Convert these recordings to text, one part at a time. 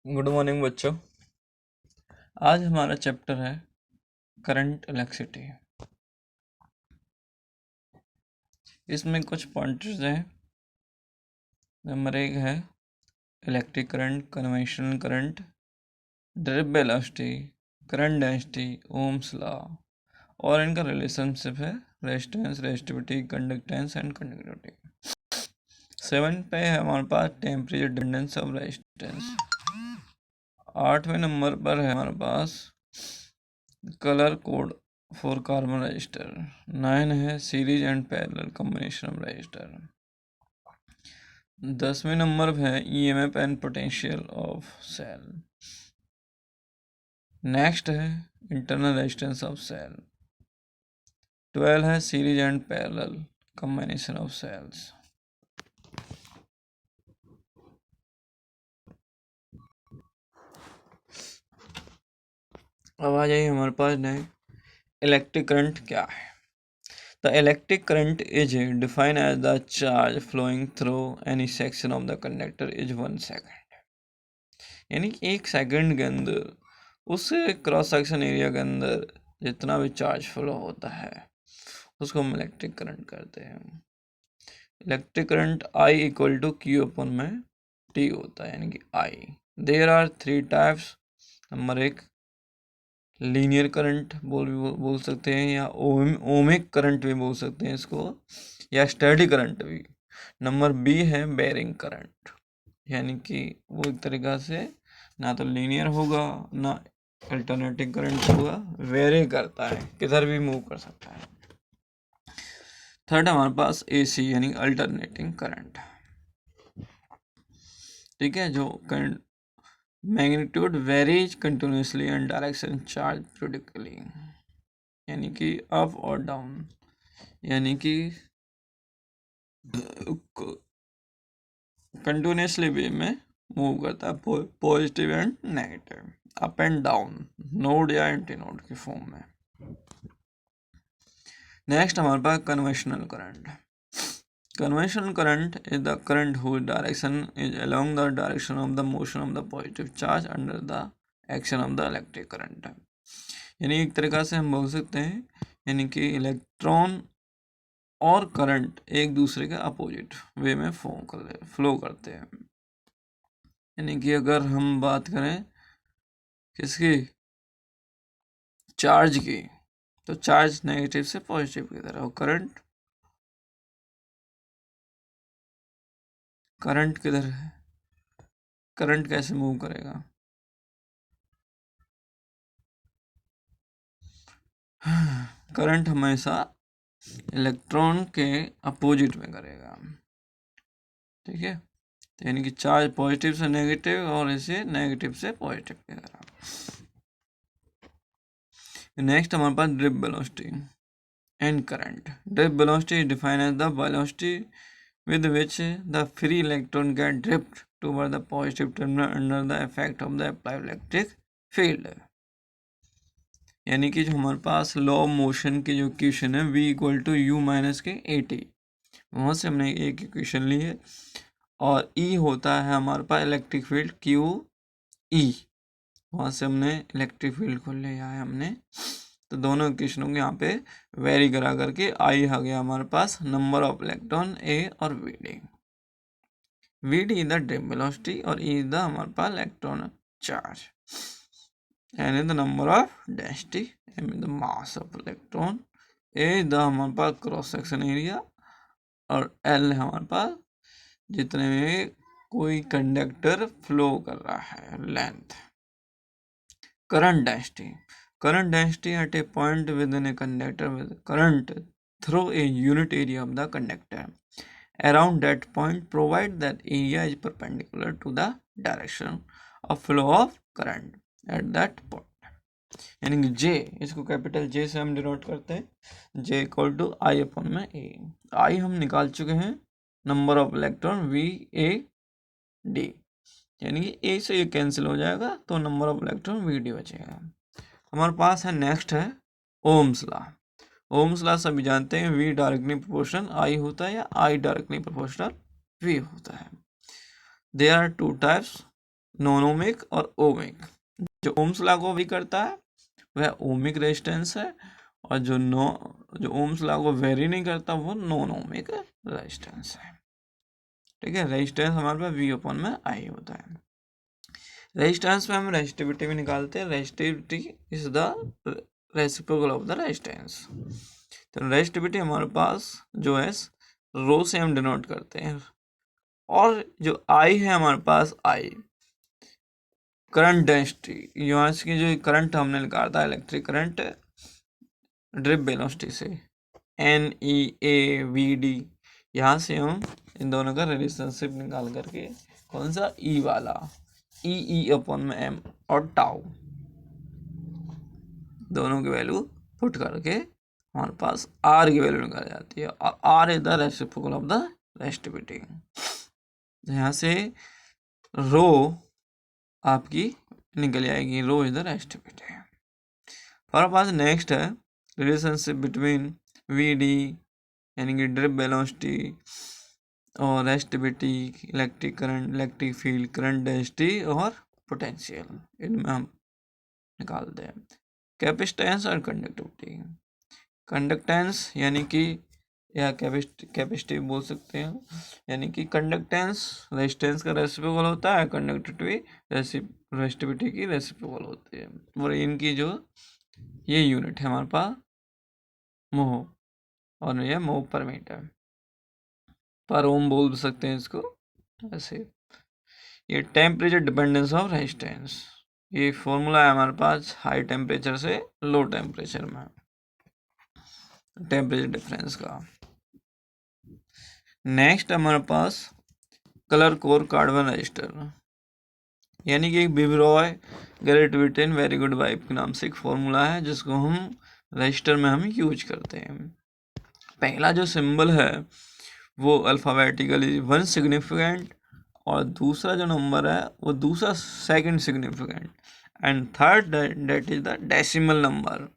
Good morning बच्चों। आज हमारा चैप्टर है करंट इलेक्ट्रिसिटी। इसमें कुछ पॉइंटर्स हैं। नंबर 1 है electric current, conventional current, drift velocity, current density, ohm's law, और इनका रिलेशनशिप है resistance, resistivity, conductance and conductivity. 7 पे है हमारे पास टेम्परेचर डिपेंडेंस ऑफ रेजिस्टेंस। 8वें नंबर पर है हमारे पास colour code for carbon resistor. 9 है series and parallel combination of resistor. 10वें नंबर पे है EMF and potential of cell. Next है इंटरनल रेजिस्टेंस ऑफ सेल। 12 है series and parallel combination of cells. अब आ जाइए हमारे पास इलेक्ट्रिक करंट क्या है। The electric current is defined as the charge flowing through any section of the conductor is 1 second। यानी कि 1 सेकंड के अंदर उस क्रॉस सेक्शन एरिया के अंदर जितना भी चार्ज फ्लो होता है उसको हम इलेक्ट्रिक करंट कहते हैं। Electric current I equal to Q upon में T होता है, यानी कि I। There are 3 types. Number 1 linear current बोल सकते हैं, या ओमिक करंट भी बोल सकते हैं इसको, या स्टडी करंट भी। नंबर बी है बेरिंग करंट, यानी कि वो एक तरीका से ना तो लीनियर होगा ना अल्टरनेटिंग करंट होगा, वेरी करता है, किधर भी मूव कर सकता है। थर्ड हमारे पास एसी यानी अल्टरनेटिंग करंट। ठीक है, जो current magnitude varies continuously and direction charge predictably, यानी कि अप और डाउन, यानी कि कंटिन्यूसली वे में मूव करता है, positive and negative, up and down, node या एंटी नोड की फॉर्म में। नेक्स्ट हमारे पास conventional current. Conventional current is the current whose direction is along the direction of the motion of the positive charge under the action of the electric current। यानी एक तरीका से हम बोल सकते हैं, यानी कि इलेक्ट्रॉन और करंट एक दूसरे के अपोजिट वे में फ्लो करते हैं। यानी कि अगर हम बात करें किसकी, चार्ज की, तो चार्ज नेगेटिव से पॉजिटिव की तरफ, और करंट किधर है, करंट कैसे मूव करेगा, करंट हमेशा इलेक्ट्रॉन के अपोजिट में करेगा। ठीक है, तो यानी कि चार्ज पॉजिटिव से नेगेटिव और इसे नेगेटिव से पॉजिटिव की तरफ। नेक्स्ट हमारे पास drift velocity and current. Drift velocity is defined as the velocity with which the free electron get dripped toward the positive terminal under the effect of the applied electric field। यानी कि जो हमारे पास law of motion की जो equation है v equal to u minus के AT, वहाँ से हमने एक इक्वेशन ली है, और E होता है हमारे पास इलेक्ट्रिक फील्ड QE, वहाँ से हमने इलेक्ट्रिक फील्ड को लिया है हमने। तो दोनों इक्वेशनों को यहाँ पे वेरी करा करके I आ गया हमारे पास नंबर ऑफ इलेक्ट्रॉन A और VD is the drift velocity और E इज द हमारे पास electron charge, N is the number of density, M is the mass of electron, A is the हमारे पास क्रॉस सेक्शन एरिया, और L है हमारे पास जितने में कोई कंडक्टर फ्लो कर रहा है, length. Current density, current density at a point within a conductor with current through a unit area of the conductor around that point provide that area is perpendicular to the direction of flow of current at that point। यानी कि J, इसको capital J से हम denote करते हैं, J equal to I upon में A। I हम निकाल चुके हैं, नंबर ऑफ इलेक्ट्रॉन VAD, यानी कि A से ये कैंसिल हो जाएगा तो नंबर ऑफ इलेक्ट्रॉन VD बचेगा। हमारे पास है नेक्स्ट है ओम्स लॉ। ओम्स लॉ सभी जानते हैं, V डायरेक्टली प्रोपोर्शनल I होता है या I डायरेक्टली प्रोपोर्शनल V होता है। There are 2 types. Non ohmic और ओमिक। जो ओम्स लॉ को भी करता है वह ओमिक रेजिस्टेंस है, और जो ओम्स लॉ को वेरी नहीं करता वो नॉन ओमिक रेजिस्टेंस है। ठीक है, रेजिस्टेंस हमारे पास V अपॉन में I होता है। रेजिस्टेंस में हम रेजिस्टिविटी भी निकालते हैं। Resistivity is the reciprocal of the resistance. तो रेजिस्टिविटी हमारे पास जो है रो से हम डिनोट करते हैं, और जो I है हमारे पास I करंट डेंसिटी, यहाँ की जो करंट हमने निकाला था इलेक्ट्रिक करंट ड्रिप वेलोसिटी से NEAVD, यहाँ से हम इन दोनों का रिलेशनशिप निकाल करके कौन सा E वाला E अपॉन में M और टाउ दोनों की वैल्यू पुट करके हमारे पास R की वैल्यू निकाली जाती है, और R is the reciprocal of the resistivity. यहाँ से रो आपकी निकल जाएगी, रो इज द रेजिस्टिविटी। हमारे पास नेक्स्ट है रिलेशनशिप बिटवीन VD यानी कि ड्रिप वेलोसिटी और resistivity, electric current, electric field, current density और पोटेंशियल, इनमें हम निकालते हैं। कैपेसिटेंस और कंडक्टिविटी, कंडक्टेंस यानी कि या कैपेसिटी बोल सकते हैं, यानी कि कंडक्टेंस रेजिस्टेंस का रेसिप्रोकल होता है, कंडक्टिविटी रेजिस्टिविटी की रेसिप्रोकल होती है, और इनकी जो ये यूनिट है हमारे पास मोह, और ये मोह पर मीटर पर ओम बोल सकते हैं इसको ऐसे। ये टेम्परेचर डिपेंडेंस ऑफ रेजिस्टेंस, ये फॉर्मूला है हमारे पास हाई टेम्परेचर से लो टेम्परेचर में टेम्परेचर डिफरेंस का। नेक्स्ट हमारे पास कलर कोर कार्बन रजिस्टर, यानी कि विब्रॉय great Britain very good wife के नाम से एक फॉर्मूला है जिसको हम रजिस्टर में हम यूज करते हैं। पहला जो सिंबल है वो अल्फ़ाबेटिकली 1 सिग्निफिकेंट, और दूसरा जो नंबर है वो दूसरा second significant, and third that is the decimal number,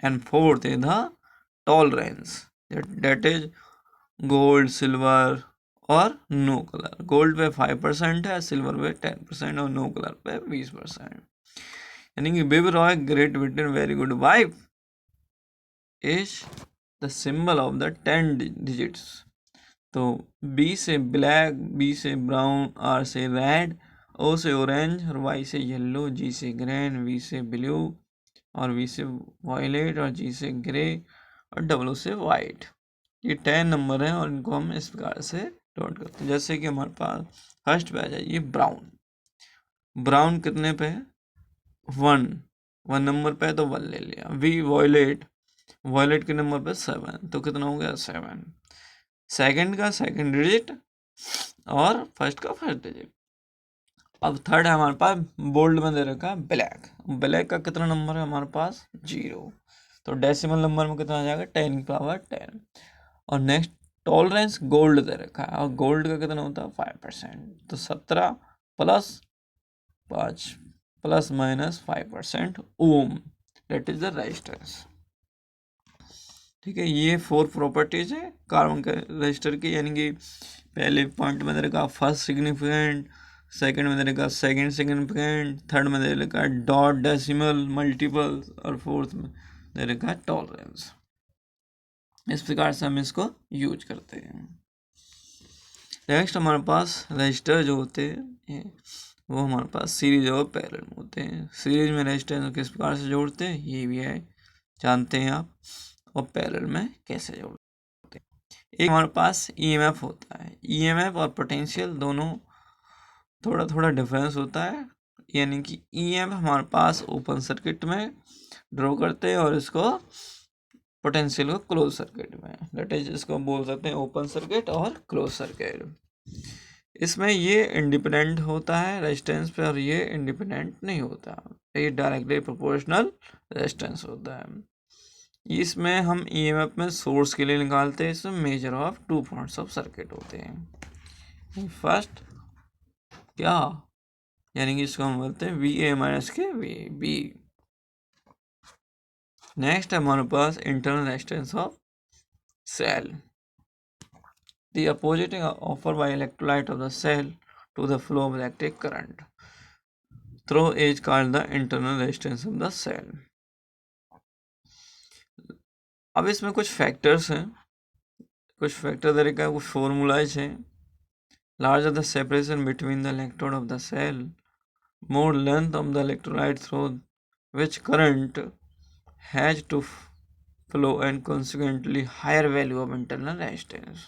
and fourth is the tolerance that is gold, silver और नो कलर। गोल्ड पे 5% है, सिल्वर पे 10% और नो कलर पे 20%। यानी कि baby Roy great Britain very good wife is the symbol of the 10 digits. तो B से ब्लैक, बी से ब्राउन, आर से रेड, ओ से ऑरेंज और वाई से येलो, जी से ग्रीन, वी से ब्लू और वी से वायलेट और जी से ग्रे और डब्ल्यू से वाइट। ये 10 नंबर हैं और इनको हम इस प्रकार से नोट करते हैं। जैसे कि हमारे पास फर्स्ट पे आ जाइए ब्राउन। ब्राउन कितने पे है? 1 नंबर पे है तो 1 ले लिया। वी वॉयलेट, वॉयलेट के नंबर पे 7, तो कितना हो गया 7। सेकंड का सेकंड डिजिट और फर्स्ट का फर्स्ट डिजिट। अब थर्ड है हमारे पास बोल्ड में दे रखा है ब्लैक। ब्लैक का कितना नंबर है हमारे पास? 0, तो डेसिमल नंबर में कितना आ जाएगा? 10 की पावर 10। और नेक्स्ट टॉलरेंस गोल्ड दे रखा है, और गोल्ड का कितना होता है? 5%, तो 17 plus 5 plus minus 5% ohm, that is the resistance. ठीक है, ये 4 प्रॉपर्टीज है कार्बन के रजिस्टर की, यानी कि पहले पॉइंट में दे रखा फर्स्ट सिग्निफिकेंट, सेकंड में दे रखा सेकंड सिग्निफिकेंट, थर्ड में दे रखा डॉट, डेसिमल, मल्टीपल, और फोर्थ में दे रखा टॉलरेंस। इस प्रकार से हम इसको यूज करते हैं। नेक्स्ट हमारे पास रजिस्टर जो होते हैं वो हमारे पास सीरीज और पैरेलल में होते हैं। सीरीज में रजिस्टर किस प्रकार से जोड़ते हैं ये भी है, जानते हैं आप, और पैरेलल में कैसे जोड़ते हैं। एक हमारे पास ईएमएफ होता है। ईएमएफ और पोटेंशियल दोनों थोड़ा थोड़ा डिफरेंस होता है, यानी कि ईएमएफ हमारे पास ओपन सर्किट में ड्रॉ करते हैं और इसको पोटेंशियल को क्लोज सर्किट में, दैट इज इसको बोल सकते हैं ओपन सर्किट और क्लोज सर्किट। इसमें ये इंडिपेंडेंट होता है रेजिस्टेंस पे और ये इंडिपेंडेंट नहीं होता, ये डायरेक्टली प्रोपोर्शनल रेजिस्टेंस होता है। इसमें हम ईएमएफ में सोर्स के लिए निकालते हैं। इसमें measure of 2 points of circuit होते हैं। फर्स्ट क्या, यानी कि इसको हम बोलते हैं वी ए माइनस के वी बी। नेक्स्ट है हमारे पास internal resistance of cell, the opposite offer by electrolyte of the cell to the flow of electric current। through is called the internal resistance of the cell. अब इसमें कुछ factors हैं, कुछ factor तरीका, कुछ फॉर्मूलाइज हैं. Larger the separation between the electrode of the cell, more length of the electrolyte through which current has to flow, and consequently higher value of internal resistance.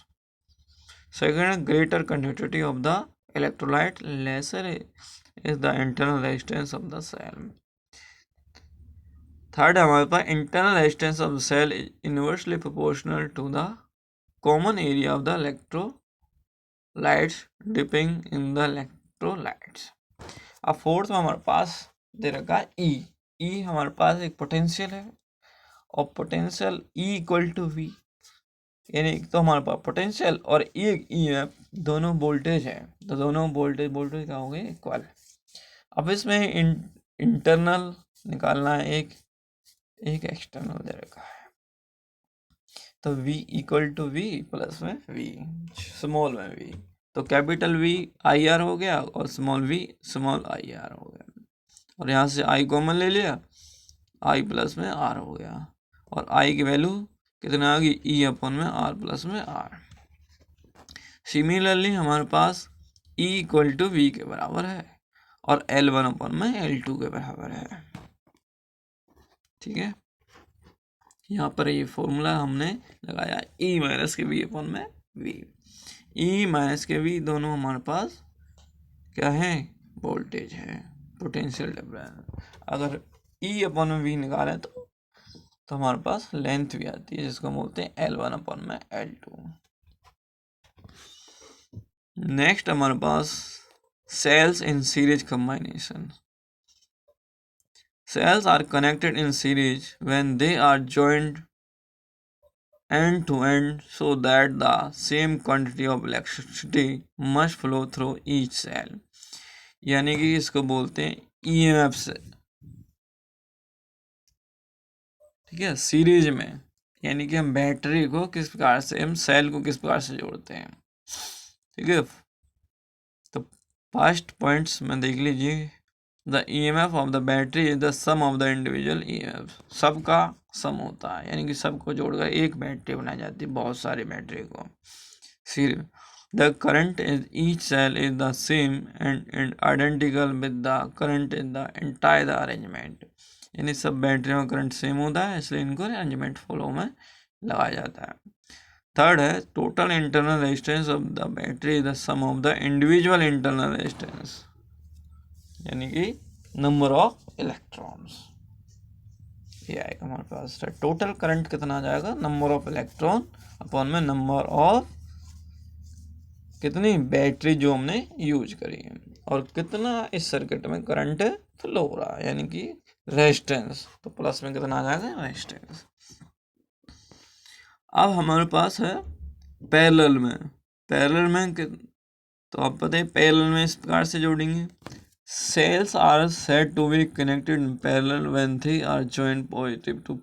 Second, greater conductivity of the electrolyte, lesser is the internal resistance of the cell. Third, हमारे पास internal resistance of the cell is inversely proportional to the common area of the electrolytes dipping in the electrolytes. अब fourth में हमारे पास दे रखा है ई हमारे पास एक potential है, और potential E equal to V, यानी तो हमारे पास पोटेंशियल और ई दोनों वोल्टेज है, तो दोनों वोल्टेज क्या हो गए, इक्वल. अब इसमें इंटरनल निकालना है, एक एक्सटर्नल दे रखा है, तो V equal to V plus में V, स्मॉल में V, तो कैपिटल V आई आर हो गया और small V small I R हो गया, और यहाँ से I कॉमन ले लिया, I प्लस में R हो गया, और I की वैल्यू कितना आ गई, E अपन में R प्लस में R. सिमिलरली हमारे पास E इक्वल टू V के बराबर है और L1 अपन में L2 के बराबर है. ठीक है, यहाँ पर ये फॉर्मूला हमने लगाया E माइनस के V अपन में V. E माइनस के V दोनों हमारे पास क्या है, वोल्टेज है, पोटेंशियल डिफरेंस. अगर E अपन में V निकालें तो हमारे पास लेंथ भी आती है, जिसको बोलते हैं L1 अपन में L2. नेक्स्ट हमारे पास cells in series combination. Cells are connected in series when they are joined end to end so that the same quantity of electricity must flow through each cell. यानी कि इसको बोलते हैं EMF से. ठीक है, सीरीज में, यानी कि हम बैटरी को किस प्रकार से, हम सेल को किस प्रकार से जोड़ते हैं. ठीक है, तो फर्स्ट पॉइंट्स में देख लीजिए. The EMF of the battery is the sum of the individual EMF. सबका सम होता है, यानी कि सबको जोड़कर एक बैटरी बनाई जाती है, बहुत सारी बैटरी को. The current is each cell is the same and identical with the current in the entire arrangement. यानी सब बैटरियों का करंट सेम होता है, इसलिए इनको अरेंजमेंट फ्लो में लगाया जाता है. थर्ड है total internal resistance of the battery is the sum of the individual internal resistance, यानी कि नंबर ऑफ इलेक्ट्रॉन्स. ये आएगा हमारे पास टोटल करंट कितना आ जाएगा, नंबर ऑफ इलेक्ट्रॉन अपॉन में नंबर ऑफ कितनी बैटरी जो हमने यूज करी है, और कितना इस सर्किट में करंट फ्लो हो रहा है, यानी कि रेजिस्टेंस. तो प्लस में कितना आ जाएगा, रेजिस्टेंस. अब हमारे पास है पैरेलल में तो आप पता है पैरेलल में इस प्रकार से जोड़ेंगे. Cells are said to be connected in parallel when they are joined to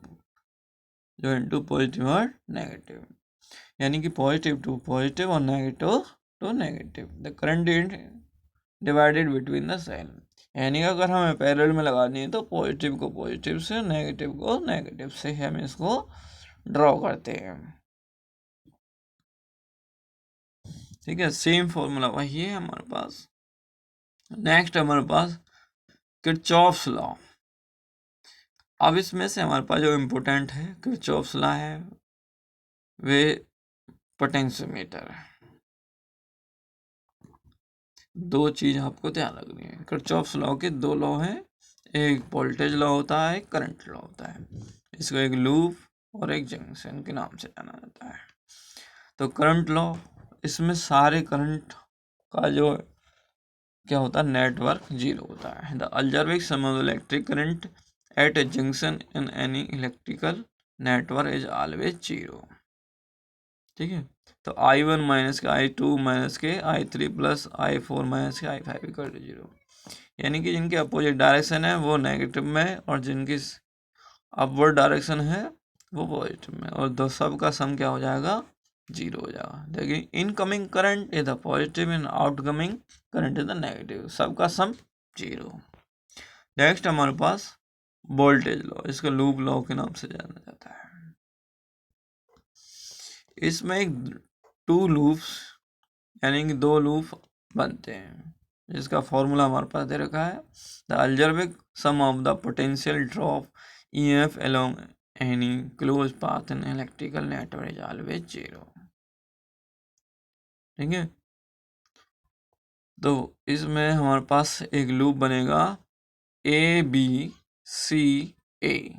positive or negative. यानी कि पॉजिटिव टू पॉजिटिव और negative to negative. The current is divided between the cell. यानी कि अगर हमें पैरेलल में लगानी है तो पॉजिटिव को पॉजिटिव से, नेगेटिव को नेगेटिव से हम इसको ड्रॉ करते हैं. ठीक है, सेम फॉर्मूला वही है हमारे पास. नेक्स्ट हमारे पास किरचॉफ्स लॉ. अब इसमें से हमारे पास जो इम्पोर्टेंट है किरचॉफ्स लॉ है, वे पोटेंशियोमीटर. दो चीज आपको ध्यान रखनी है. किरचॉफ्स लॉ के दो लॉ हैं, एक वोल्टेज लॉ होता है, एक करंट लॉ होता है. इसको एक लूप और एक जंक्शन के नाम से जाना जाता है. तो करंट लॉ, इसमें सारे करंट का जो क्या होता है, नेटवर्क जीरो होता है. The observing sum of the electric current at a junction in any electrical network is always zero. ठीक है, तो I1 माइनस के I2 माइनस के I3 प्लस I4 माइनस के I5 इक्वल टू जीरो. यानी कि जिनके अपोजिट डायरेक्शन है वो नेगेटिव में, और जिनकी अपवर्ड डायरेक्शन है वो पॉजिटिव में, और दो सब का सम क्या हो जाएगा, जीरो हो जाएगा. देखिए, incoming current is the positive and outcoming current is the negative. सबका सम जीरो. नेक्स्ट हमारे पास वोल्टेज लॉ, इसको लूप लॉ के नाम से जाना जाता है। इसमें एक टू लूप्स यानी कि दो लूप बनते हैं, जिसका फॉर्मूला हमारे पास दे रखा है, the algebraic sum of the potential drop EF along any close path in electrical network is always zero. ठीक है, तो इसमें हमारे पास एक लूप बनेगा ए बी सी ए,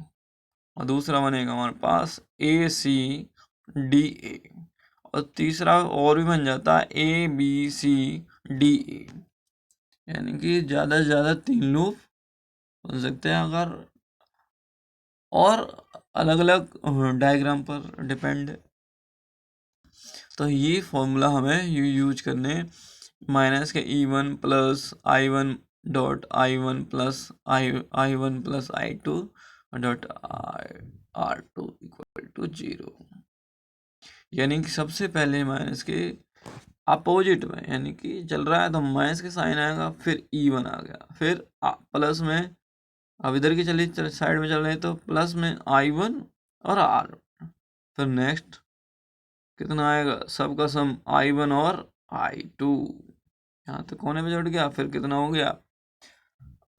और दूसरा बनेगा हमारे पास ए सी डी ए, और तीसरा और भी बन जाता है A B C D A, यानी कि ज़्यादा से ज़्यादा 3 लूप बन सकते हैं अगर, और अलग अलग डायग्राम पर डिपेंड है। तो ये फॉर्मूला हमें यूज करने, माइनस के E1 plus I1 dot I1 plus I1 plus I2 dot R2 equal to 0, यानी कि सबसे पहले माइनस के अपोजिट में, यानी कि चल रहा है तो माइनस के साइन आएगा, फिर E1 आ गया, फिर प्लस में, अब इधर की चली साइड में चल रहे तो प्लस में I1 और R, फिर नेक्स्ट कितना आएगा, सबका सम I1 और I2, यहाँ तक कोने में जुड़ गया, फिर कितना हो गया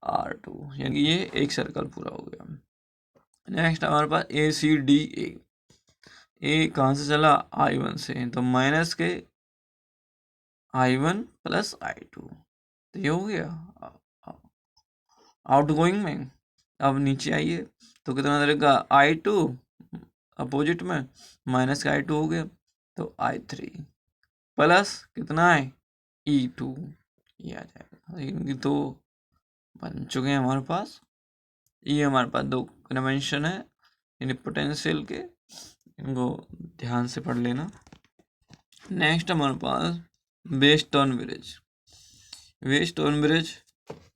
R2, यानी कि ये एक सर्कल पूरा हो गया। नेक्स्ट हमारे पास ए सी डी ए कहाँ से चला, I1 से, तो माइनस के I1 प्लस I2, तो ये हो गया आउट गोइंग में। अब नीचे आइए तो कितना रहेगा I2 अपोजिट में, माइनस का I2 हो गया, तो I3 प्लस कितना है E2, ये आ जाएगा। इनकी तो बन चुके हैं हमारे पास, ये हमारे पास दो कन्वेंशन है यानी पोटेंशियल के, इनको ध्यान से पढ़ लेना। नेक्स्ट हमारे पास वेस्टर्न ब्रिज, वेस्टर्न ब्रिज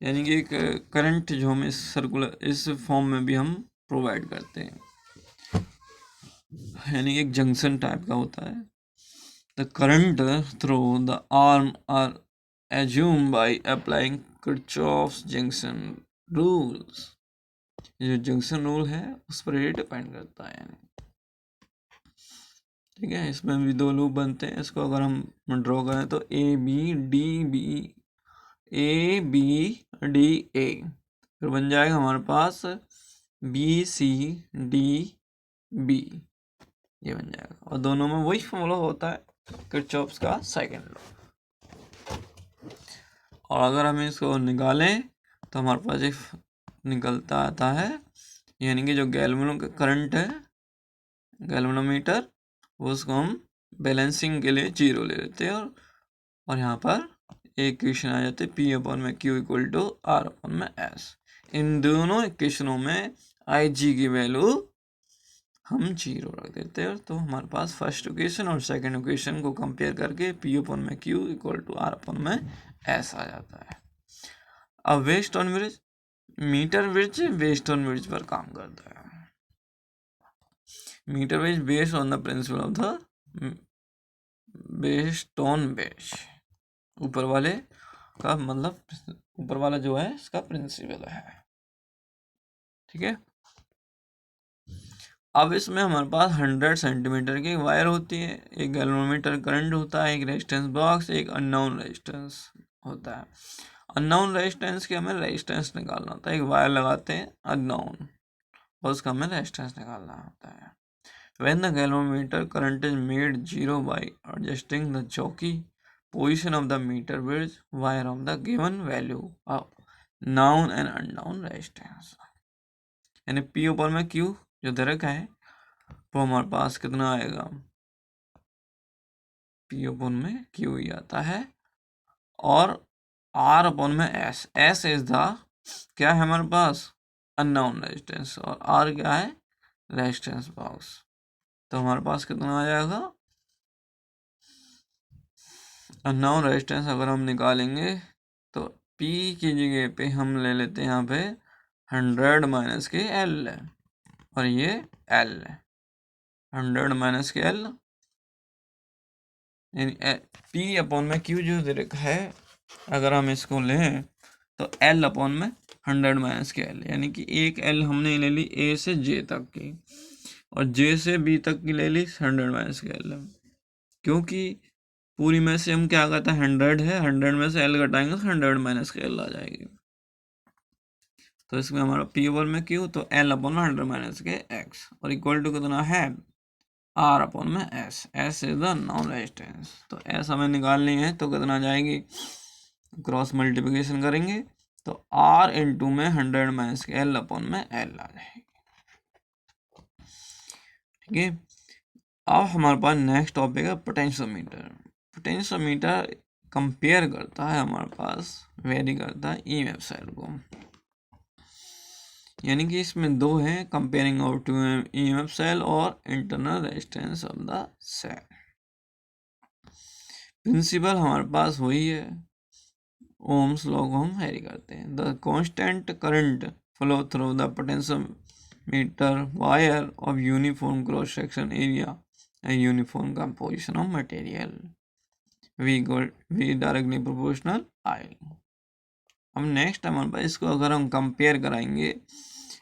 यानी कि एक करंट जो हमें सर्कुलर इस फॉर्म में भी हम प्रोवाइड करते हैं, यानी एक जंक्शन टाइप का होता है। The current through the arm are assume by applying Kirchhoff's junction rules, जो जंक्शन रूल है उस पर ये डिपेंड करता है, यानी ठीक है। इसमें भी दो लूप बनते हैं, इसको अगर हम ड्रॉ करें तो A B D B, A B D A, फिर बन जाएगा हमारे पास बी सी डी बी, ये बन जाएगा, और दोनों में वही फॉर्मूला होता है किरचॉफ्स का सेकंड लॉ। और अगर हम इसको निकालें तो हमारे पास एक निकलता आता है, यानी कि जो गैल्वेनो का करंट है, गैल्वेनोमीटर, उसको हम बैलेंसिंग के लिए 0 ले लेते हैं, और यहाँ पर एक इक्वेशन आ जाती है P अपॉन में Q equal to R upon में S। इन दोनों इक्वेशनों में IG की वैल्यू हम 0 रख देते हैं, तो हमारे पास फर्स्ट इक्वेशन और सेकंड इक्वेशन को कंपेयर करके P अपॉन में Q equal to R upon में S आ जाता है। अब western bridge, metre bridge western bridge पर काम करता है। Metre bridge based on the principle of the western bridge, ऊपर वाले का मतलब ऊपर वाला जो है इसका प्रिंसिपल है, ठीक है। अब इसमें हमारे पास 100 सेंटीमीटर की वायर होती है, एक गैल्वेनोमीटर करंट होता है, एक रेजिस्टेंस बॉक्स, एक अननोन रेजिस्टेंस होता है। अननोन रेजिस्टेंस के हमें रेजिस्टेंस निकालना होता है, एक वायर लगाते हैं अननोन, और उसका हमें रेजिस्टेंस निकालना होता है। When the galvanometer current is made 0 by adjusting the jockey position of the meter bridge wire of the given value of known and unknown resistance, यानी P ऊपर में Q जो दे रखा है वो हमारे पास कितना आएगा, P अपॉन में Q ही आता है, और R अपॉन में S, S इज द क्या है हमारे पास अननोन रेजिस्टेंस, और R क्या है रेजिस्टेंस बॉक्स, तो हमारे पास कितना आ जाएगा अननोन रेजिस्टेंस। अगर हम निकालेंगे तो P की जगह पे हम ले लेते हैं यहाँ पे 100 माइनस के L, और ये L 100 माइनस के L, यानी P अपॉन में Q जो दे रखा है, अगर हम इसको लें तो L अपॉन में 100 माइनस के एल, यानी कि एक एल हमने ले ली ए से जे तक की और जे से बी तक की ले ली 100 माइनस के एल, क्योंकि पूरी में से हम क्या कहते हैं 100 है, 100 में से एल घटाएंगे तो 100 माइनस के एल आ जाएगी। तो इसमें हमारा पी ओवर में क्यू, तो एल अपॉन में 100 माइनस के एक्स और इक्वल टू कितना है आर अपॉन में S. S is the non resistance, तो एस हमें निकालनी है तो कितना जाएगी, क्रॉस मल्टीप्लिकेशन करेंगे तो आर इंटू में 100 माइनस के एल अपॉन में एल आ जाएगी। ठीक है, अब हमारे पास नेक्स्ट टॉपिक है पोटेंशियोमीटर। पोटेंशियोमीटर कंपेयर करता है, हमारे पास वेरी करता है ईएमएफ सेल को, यानी कि इसमें दो हैं, comparing of two EMF cell और internal resistance of the cell. Principle हमारे पास वही है, ओम्स लॉ को हम हैरी करते हैं। The constant current flow through the potentiometer wire of uniform cross section area and uniform composition of material V directly proportional I. अब नेक्स्ट हमारे पास इसको अगर हम कंपेयर कराएंगे,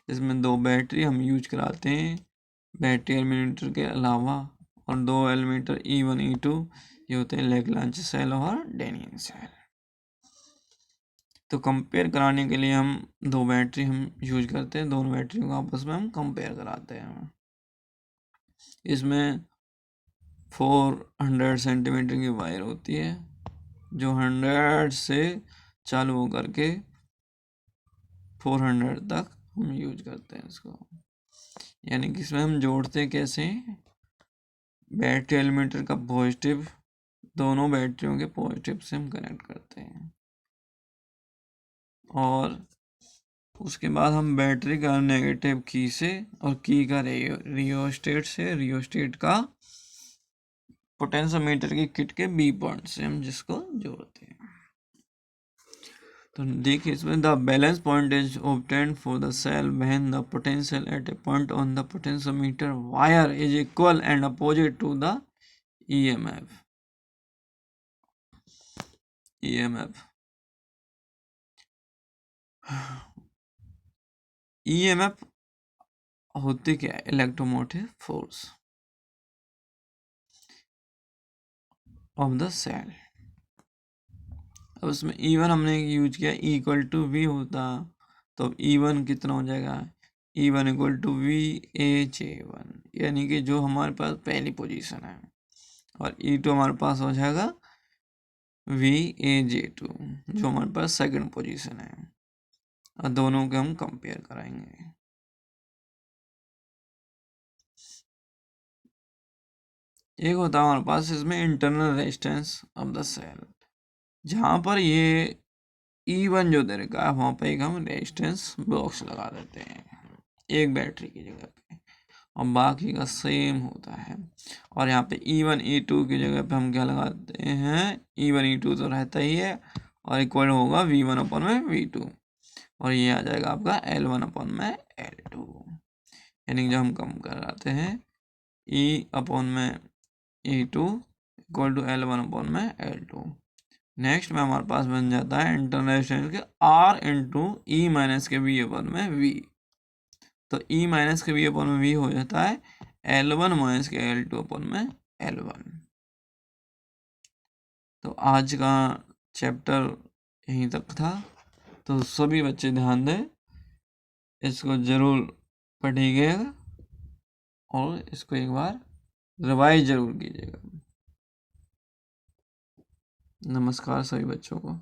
इसमें दो बैटरी हम यूज कराते हैं बैटरी एलिमेंटर के अलावा, और दो एलिमेंटर E1 E2 ये होते हैं लैग्रांज सेल और डेनियन सेल। तो कंपेयर कराने के लिए हम दो बैटरी हम यूज करते हैं, दोनों बैटरी को आपस में हम कंपेयर कराते हैं। इसमें 400 सेंटीमीटर की वायर होती है जो 100 से चालू होकर के 400 तक हम यूज करते हैं इसको, यानी कि इसमें हम जोड़ते कैसे, बैटरी एलिमेंटर का पॉजिटिव दोनों बैटरियों के पॉजिटिव से हम कनेक्ट करते हैं, और उसके बाद हम बैटरी का नेगेटिव की से और की का रियोस्टेट से, रियोस्टेट का पोटेंशियोमीटर की किट के बी पॉइंट से हम जिसको जोड़ते हैं। तो देखिए इसमें the balance point is obtained for the cell when the potential at a point on the potentiometer wire is equal and opposite to the EMF. EMF होती क्या है, electromotive force of the cell. अब उसमें E1 हमने use किया equal to V होता, तो E1 कितना हो जाएगा, E1 इक्वल टू VA/J1, यानी कि जो हमारे पास पहली पोजीशन है, और E2 हमारे पास हो जाएगा VA/J2 जो हमारे पास सेकंड पोजीशन है, और दोनों के हम कंपेयर कराएंगे। एक होता है हमारे पास इसमें internal resistance of the cell, जहाँ पर ये E1 जो दे रखा है वहाँ पर एक हम रेजिस्टेंस बॉक्स लगा देते हैं एक बैटरी की जगह पे, और बाकी का सेम होता है। और यहाँ पे E1 E2 की जगह पे हम क्या लगाते हैं, E1 E2 तो रहता ही है, और इक्वल होगा V1 अपॉन में V2, और ये आ जाएगा आपका L1 अपॉन में L2, यानी जब हम कम कराते हैं E अपॉन में E2 equal to L1 upon में L2। नेक्स्ट में हमारे पास बन जाता है इंटरनल रेजिस्टेंस के R इंटू ई माइनस के V अपॉन में V, तो E माइनस के V अपॉन में V हो जाता है L1 माइनस के L2 अपॉन में L1। तो आज का चैप्टर यहीं तक था, तो सभी बच्चे ध्यान दें, इसको ज़रूर पढ़िएगा और इसको एक बार रिवाइज ज़रूर कीजिएगा। नमस्कार सभी बच्चों को।